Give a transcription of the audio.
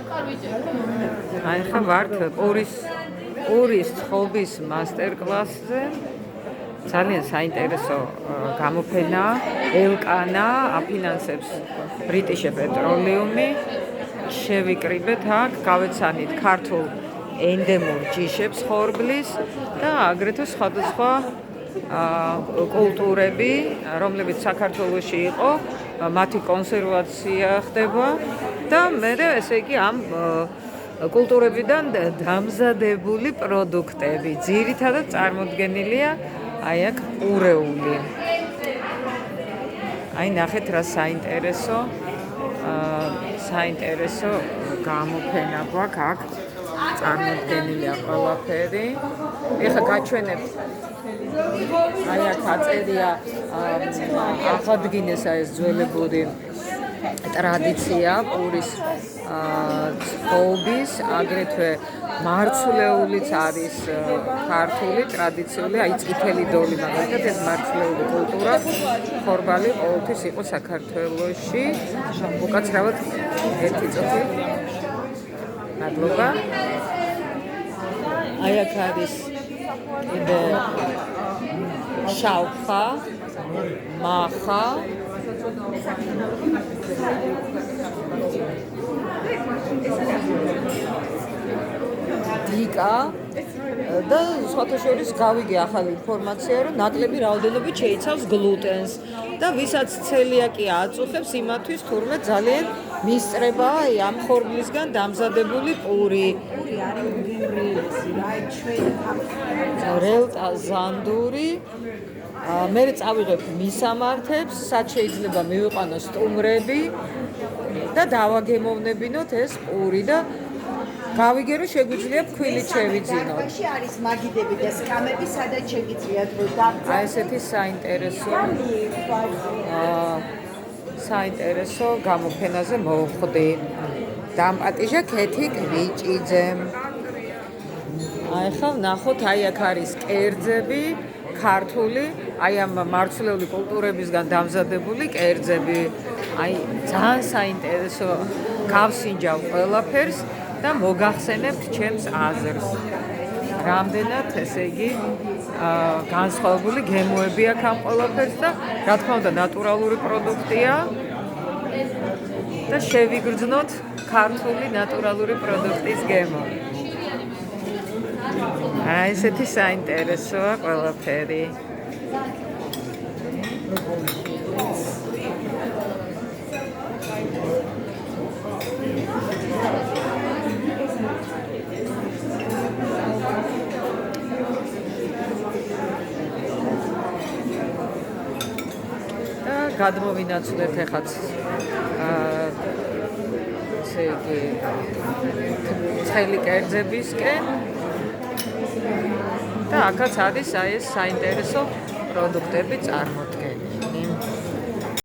აი ხა ვართ პურის წყობის მასტერკლასზე. ძალიან საინტერესო გამოფენაა. ელკანა აფინანსებს British Petroleum-ი. შევიკრიბეთ აქ, გავეცანით ქართულ ენდემურ ჯიშებს ხორბლის და აგრეთვე სხვადასხვა კულტურები, რომლებიც საქართველოში იყო, მათი კონსერვაცია ხდება და მე ესე იგი ამ კულტურებიდან დამზადებული პროდუქტები ძირითადად წარმოდგენილია აი აქ პურეული. აი ნახეთ რა საინტერესო გამოფენა გვაქვს აქ წარმოდგენილია ყველაფერი. ეხლა გაჩვენებ აი აქ აწერია აღადგინეს ეს ძველებური ტრადიცია პურის წყობის, აგრეთვე მარცვლეულიც არის ქართული ტრადიციული, აი წითელი დოლი მაგალითად ეს მარცვლეული კულტურა ხორბალი ყოველთვის იყო საქართველოში. უკაცრავად ერთი წუთი. მადლობა. აი აქ არის კიდე შავხა, მახა, დიკა და სხვათა შორის გავიგე ახალი ინფორმაცია, რომ ნაკლები რაოდენობით შეიცავს გლუტენს და ვისაც ცელიაკი აწუხებს, იმათვის თურმე ძალიან მისწრებაა ამ ხორბლისგან დამზადებული პური. რელტა ზანდური. მე წავიღებ მისამართებს, სად შეიძლება მივიყვანოს სტუმრები და დავაგემოვნებინოთ ეს პური და გავიგე რომ შეგვიძლია ფქვილით შევიძინოთ. აქში არის მაგიდები და სკამები, სადაც შეგიძლიათ რომ დაგწევთ. აი ესეთი საინტერესო გამოფენაზე მოვხვდი. დამპატიჟა ქეთი კვიჭიძემ. აი ხა ნახოთ, აი აქ არის კერძები, ქართული, აი ამ მარცვლეული კულტურებისგან დამზადებული კერძები. აი ძალიან საინტერესო გავსინჯავ ყველაფერს და მოგახსენებთ ჩემს აზრს. რამდენად ესე იგი განსხვავებული გემოები აქვს ამ ყველაფერს და რა თქმა უნდა ნატურალური პროდუქტია და შევიგრძნოთ ქართული ნატურალური პროდუქტის გემო. აი ესეთი საინტერესოა ყველაფერი. გადმოვინაცვლეთ ეხაც ესე იგი ცხელი კერძებისკენ და აქაც არის აი ეს საინტერესო პროდუქტები წარმოდგენილი.